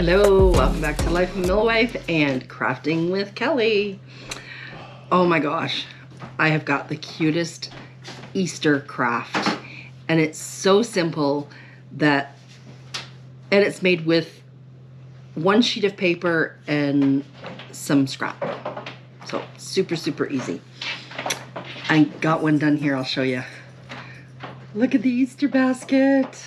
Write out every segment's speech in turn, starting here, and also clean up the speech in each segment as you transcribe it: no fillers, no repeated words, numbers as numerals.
Hello, welcome back to Life of Millwife and Crafting with Kelly. Oh my gosh, I have got the cutest Easter craft, and it's so simple that, and it's made with one sheet of paper and some scrap. So super easy. I got one done here, I'll show you. Look at the Easter basket.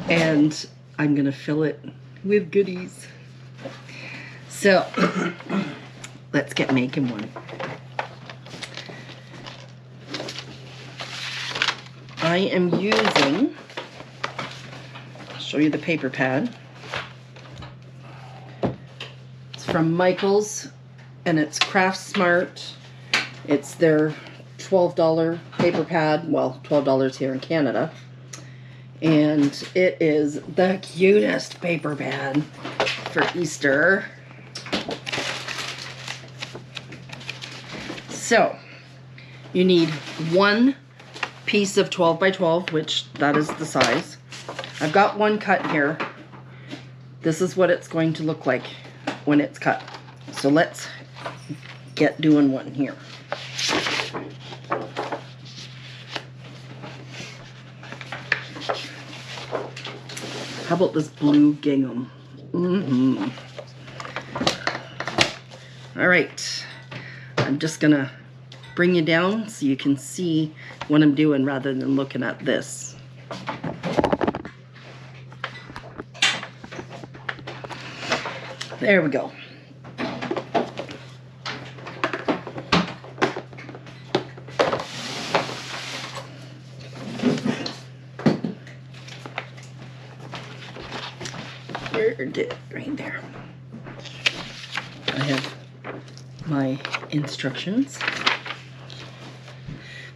And I'm gonna fill it with goodies. So let's get making one. I am using, I'll show you the paper pad. It's from Michael's and it's Craft Smart. It's their $12 paper pad, well, $12 here in Canada. And it is the cutest paper pad for Easter. So, you need one piece of 12 by 12, which that is the size. I've got one cut here. This is what it's going to look like when it's cut. So let's get doing one here. How about this blue gingham? All right, I'm just gonna bring you down so you can see what I'm doing rather than looking at this. There we go. Right there. I have my instructions.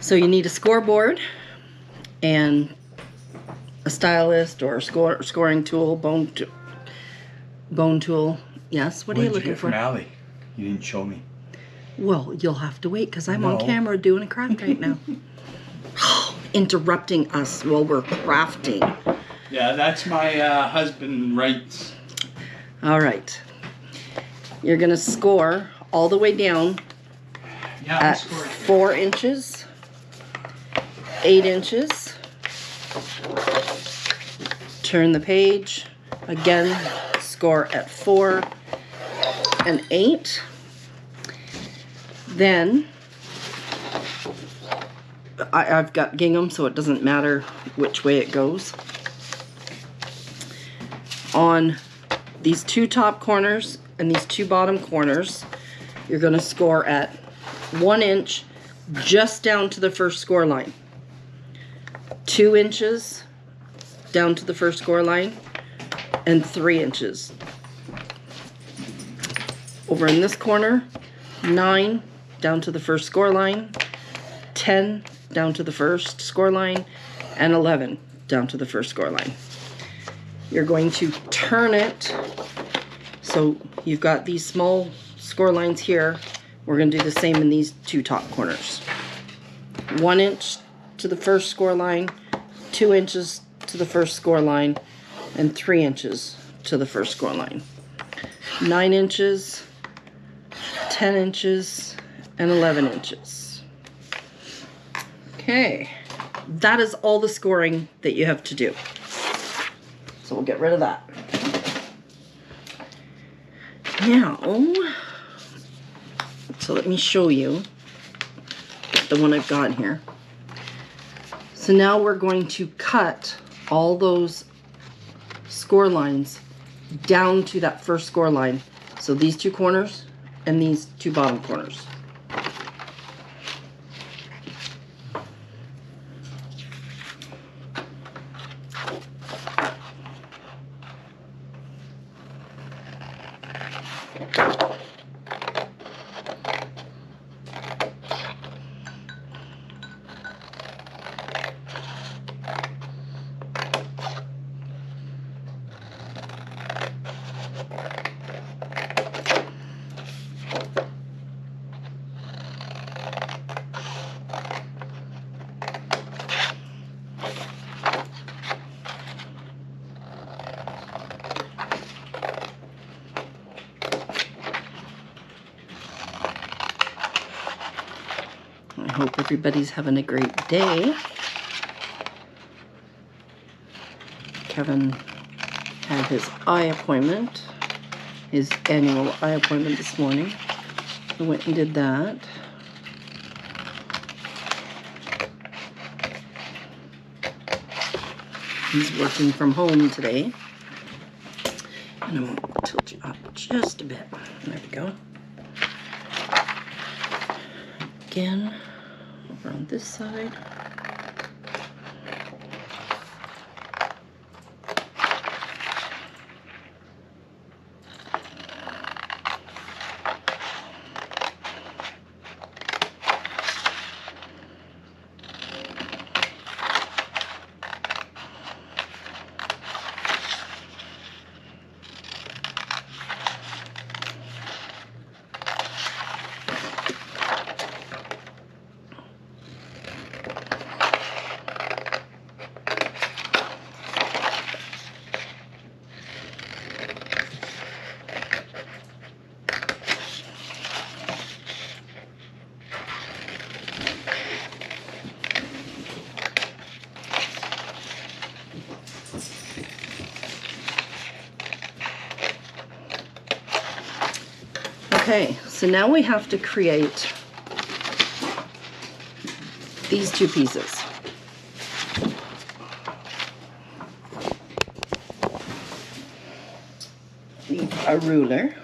So you need a scoreboard and a stylus or a scoring tool, bone tool. Yes, what are you looking for? From Allie? You didn't show me. Well, you'll have to wait because I'm on camera doing a craft right now. Interrupting us while we're crafting. Yeah, that's my husband rights. All right. You're going to score all the way down at 4 inches, 8 inches. Turn the page. Again, score at 4 and 8. Then, I've got gingham, so it doesn't matter which way it goes. On these 2 top corners and these 2 bottom corners, you're going to score at 1 inch just down to the first score line, 2 inches down to the first score line, and 3 inches. Over in this corner, 9 down to the first score line, 10 down to the first score line, and 11 down to the first score line. You're going to turn it, so you've got these small score lines here. We're going to do the same in these 2 top corners. 1 inch to the first score line, 2 inches to the first score line, and 3 inches to the first score line. 9 inches, 10 inches, and 11 inches. Okay, that is all the scoring that you have to do. So we'll get rid of that. Now, so let me show you the one I've got here. So now we're going to cut all those score lines down to that first score line. So these 2 corners and these 2 bottom corners. hope everybody's having a great day. Kevin had his eye appointment, his annual eye appointment this morning. I went and did that. He's working from home today. And I'm going to tilt you up just a bit. There we go. Again, over on this side. Okay, so now we have to create these two pieces. Need a ruler.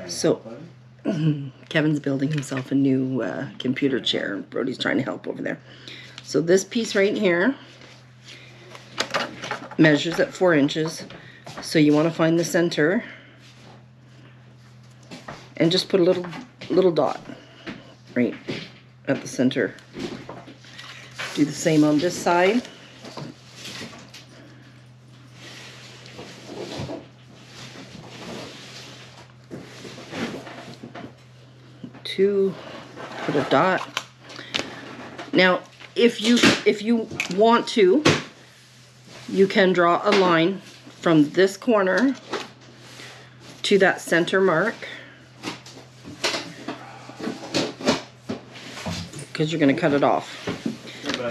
So Kevin's building himself a new computer chair. Brody's trying to help over there. So this piece right here measures at 4 inches. So you want to find the center and just put a little dot right at the center. Do the same on this side. Two, put a dot. Now, if you want to, you can draw a line from this corner to that center mark, because you're going to cut it off.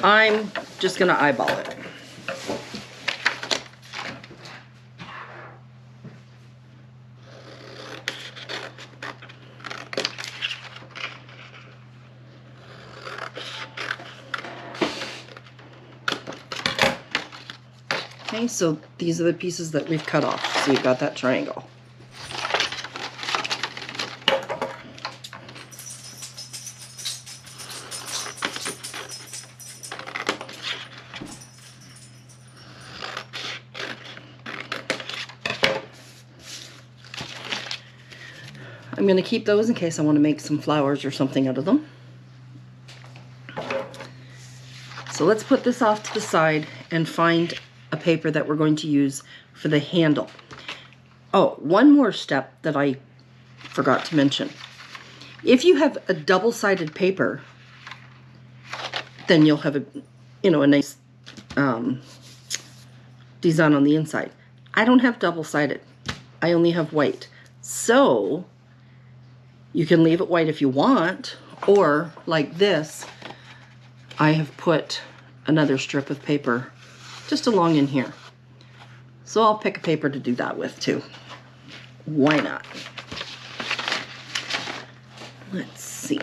I'm just going to eyeball it. Okay, so these are the pieces that we've cut off. So you've got that triangle. I'm going to keep those in case I want to make some flowers or something out of them. So let's put this off to the side and find a paper that we're going to use for the handle. Oh, one more step that I forgot to mention. If you have a double-sided paper, then you'll have a nice design on the inside. I don't have double-sided. I only have white. So you can leave it white if you want, or like this, I have put another strip of paper just along in here. So I'll pick a paper to do that with too. Why not? Let's see.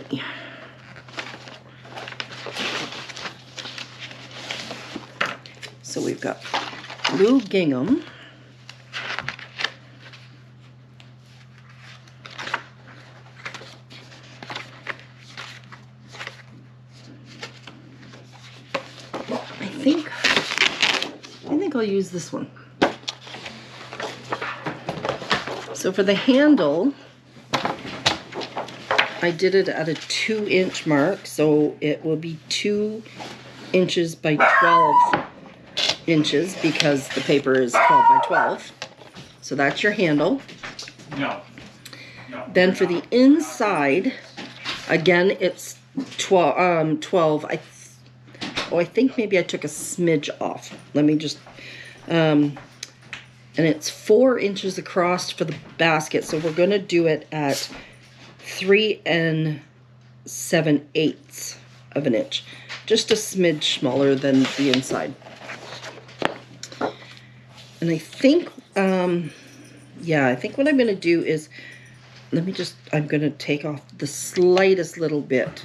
So we've got blue gingham. I think I'll use this one. So for the handle, I did it at a 2-inch mark, so it will be 2 inches by 12 inches because the paper is 12 by 12. So that's your handle. No. Then for the inside, again, it's 12. I think maybe I took a smidge off. Let me just, And it's 4 inches across for the basket. So we're going to do it at 3 7/8 of an inch. Just a smidge smaller than the inside. And I think, yeah, I think what I'm going to do is, I'm going to take off the slightest little bit.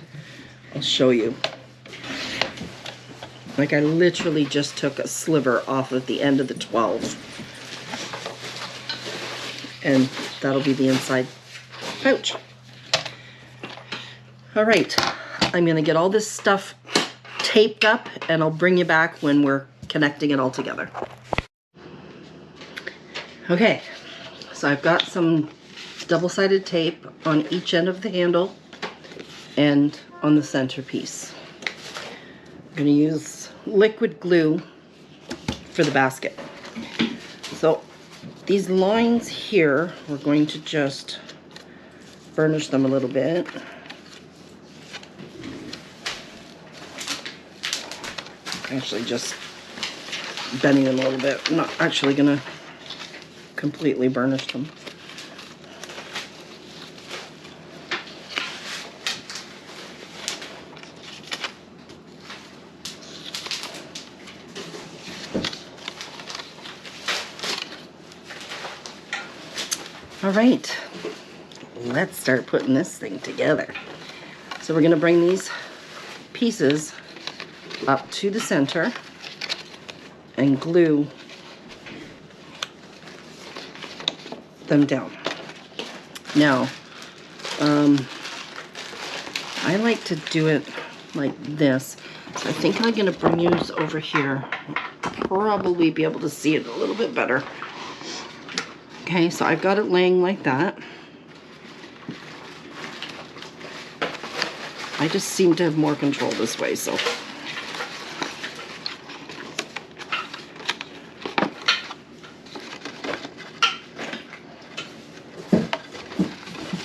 I'll show you. Like I literally just took a sliver off of the end of the 12. And that'll be the inside pouch. All right, I'm going to get all this stuff taped up and I'll bring you back when we're connecting it all together. Okay, so I've got some double-sided tape on each end of the handle and on the centerpiece. I'm going to use liquid glue for the basket. So these lines here, we're going to just burnish them a little bit. Actually just bending them a little bit. I'm not actually going to completely burnish them. All right, let's start putting this thing together. So we're going to bring these pieces up to the center and glue them down. Now, I like to do it like this. So I think I'm going to bring yours over here. Probably be able to see it a little bit better. Okay, so I've got it laying like that. I just seem to have more control this way, so.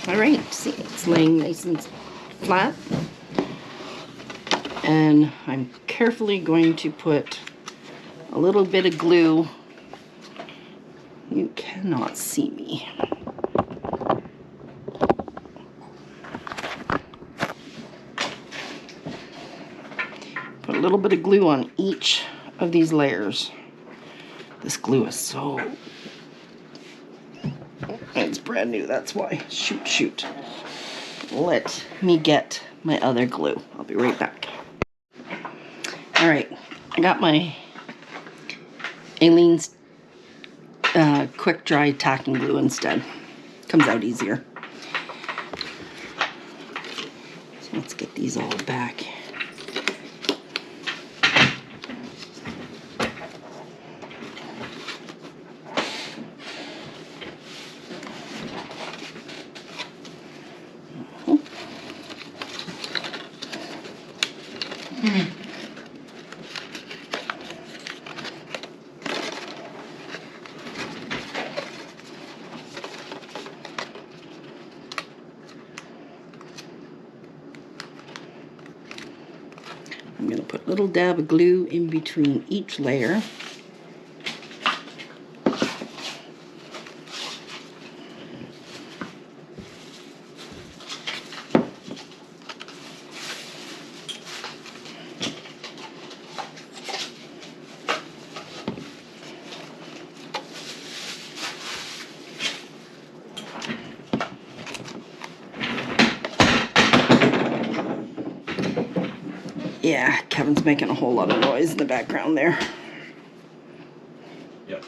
All right, see, it's laying nice and flat. And I'm carefully going to put a little bit of glue. You cannot see me. Put a little bit of glue on each of these layers. This glue is so... It's brand new, that's why. Shoot. Let me get my other glue. I'll be right back. All right, I got my Aleene's quick dry tacking glue instead. Comes out easier. So let's get these all back. I'm going to put a little dab of glue in between each layer. Yeah, Kevin's making a whole lot of noise in the background there. Yep.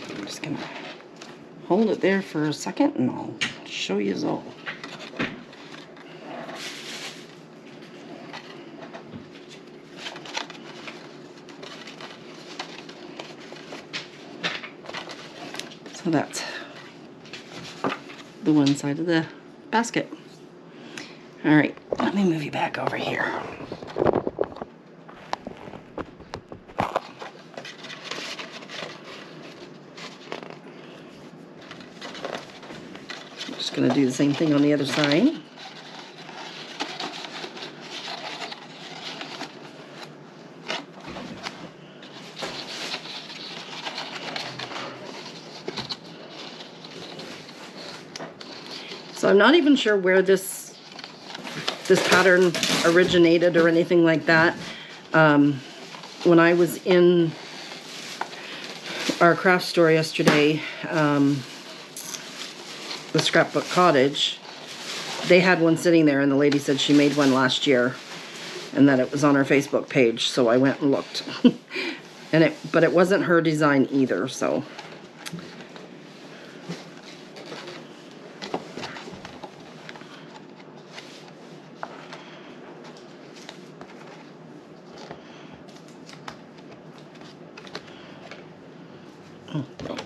I'm just gonna hold it there for a second and I'll show you all. So that's the one side of the basket. All right, let me move you back over here. Just going to do the same thing on the other side. So I'm not even sure where this pattern originated or anything like that. When I was in our craft store yesterday, the Scrapbook Cottage, they had one sitting there, and the lady said she made one last year and that it was on her Facebook page, so I went and looked. But it wasn't her design either, so. Oh, no.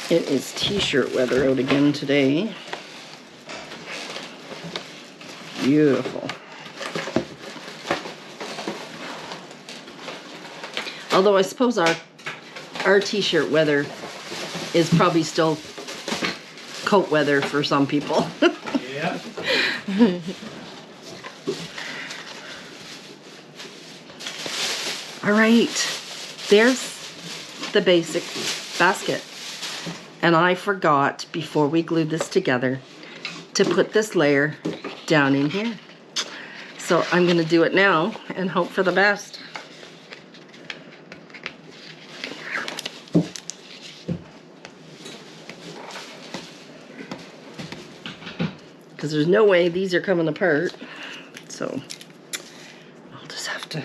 It is t-shirt weather out again today. Beautiful. Although I suppose our t-shirt weather is probably still coat weather for some people. Yeah. All right, there's the basic basket. And I forgot, before we glued this together, to put this layer down in here. So I'm going to do it now and hope for the best. Because there's no way these are coming apart. So I'll just have to.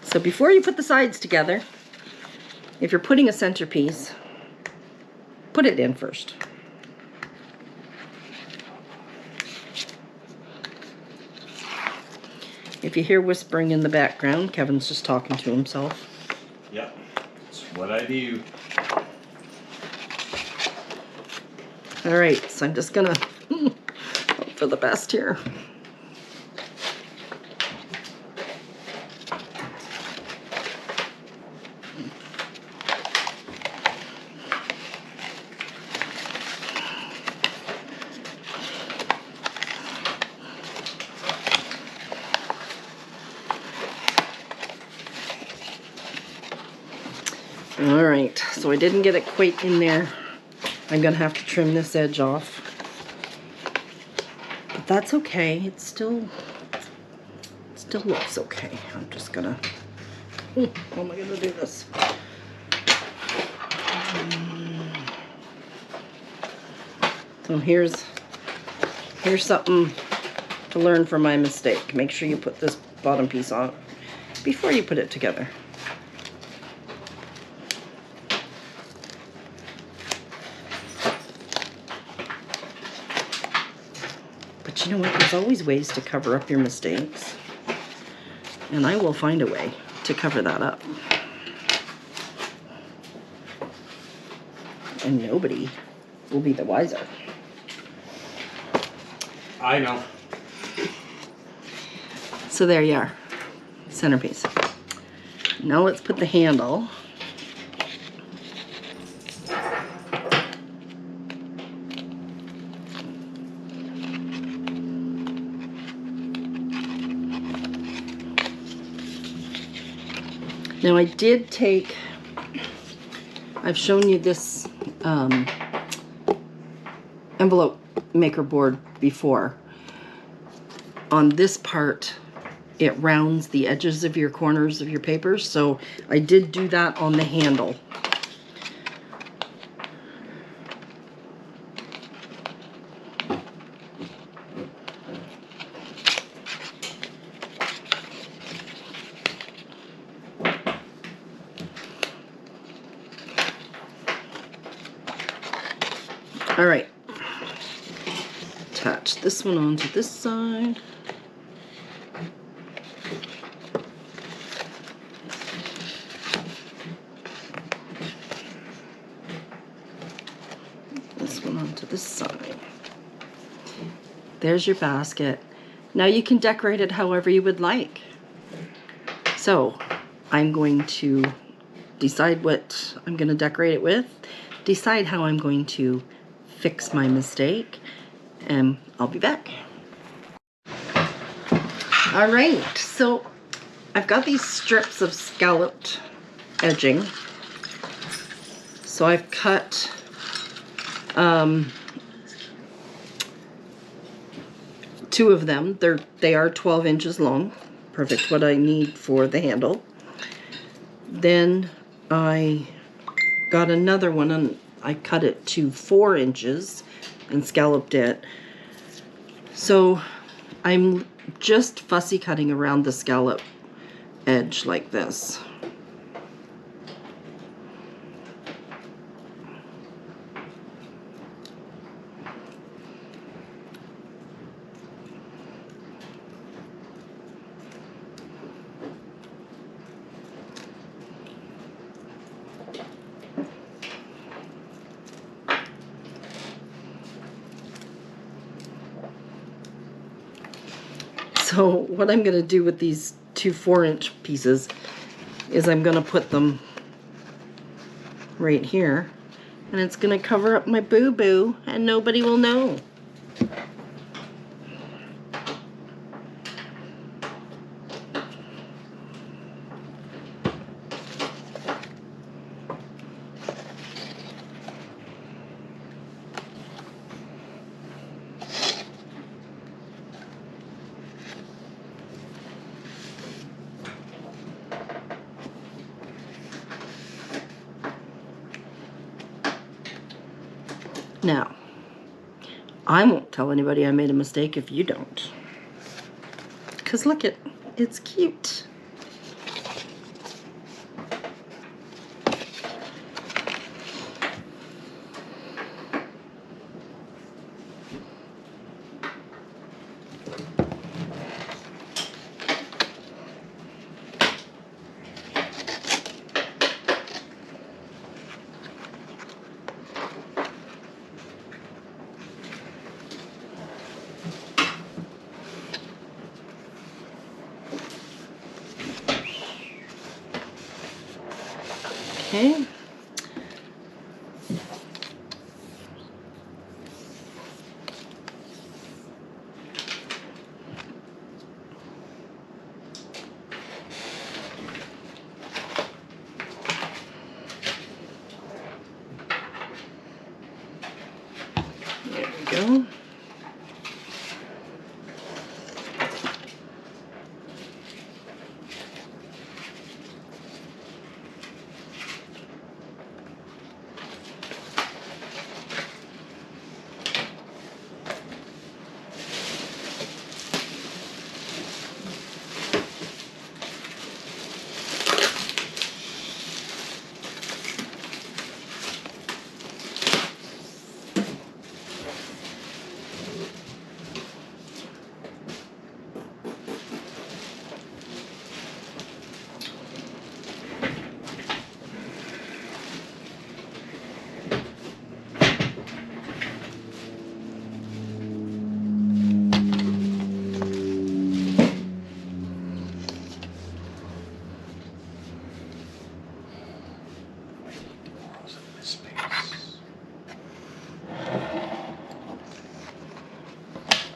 So before you put the sides together, if you're putting a centerpiece, put it in first. If you hear whispering in the background, Kevin's just talking to himself. Yep. That's what I do. All right, so I'm just gonna hope for the best here. All right, so I didn't get it quite in there. I'm gonna have to trim this edge off. But that's okay, it still looks okay. I'm just gonna, how am I gonna do this? So here's something to learn from my mistake. Make sure you put this bottom piece on before you put it together. But you know what? There's always ways to cover up your mistakes. And I will find a way to cover that up. And nobody will be the wiser. I know. So there you are. Centerpiece. Now let's put the handle. Now I did take, I've shown you this envelope maker board before. On this part, it rounds the edges of your corners of your papers, so I did do that on the handle. All right, attach this one onto this side. one onto the side. There's your basket. Now you can decorate it however you would like. So I'm going to decide what I'm going to decorate it with, decide how I'm going to fix my mistake, and I'll be back. All right, so I've got these strips of scalloped edging. So I've cut two of them. They are 12 inches long. Perfect, what I need for the handle. Then I got another one and I cut it to 4 inches and scalloped it. So I'm just fussy cutting around the scallop edge like this. So what I'm going to do with these two 4-inch pieces is I'm going to put them right here, and it's going to cover up my boo-boo and nobody will know. Now, I won't tell anybody I made a mistake if you don't. Because look it's cute. Okay. There we go.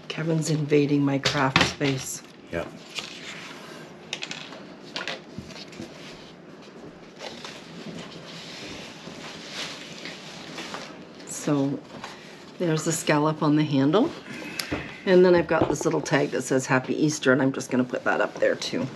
Kevin's invading my craft space. Yeah. So there's the scallop on the handle. And then I've got this little tag that says Happy Easter, and I'm just going to put that up there too.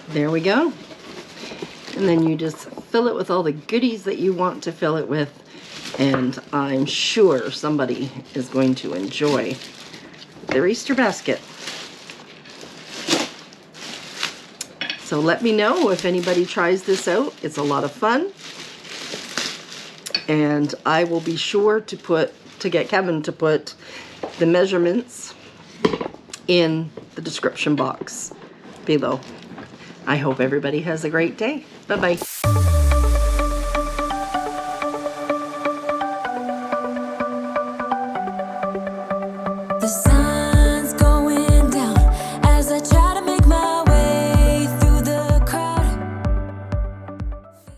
There we go. And then you just fill it with all the goodies that you want to fill it with. And I'm sure somebody is going to enjoy their Easter basket. So let me know if anybody tries this out. It's a lot of fun. And I will be sure to get Kevin to put the measurements in the description box below. I hope everybody has a great day. Bye-bye.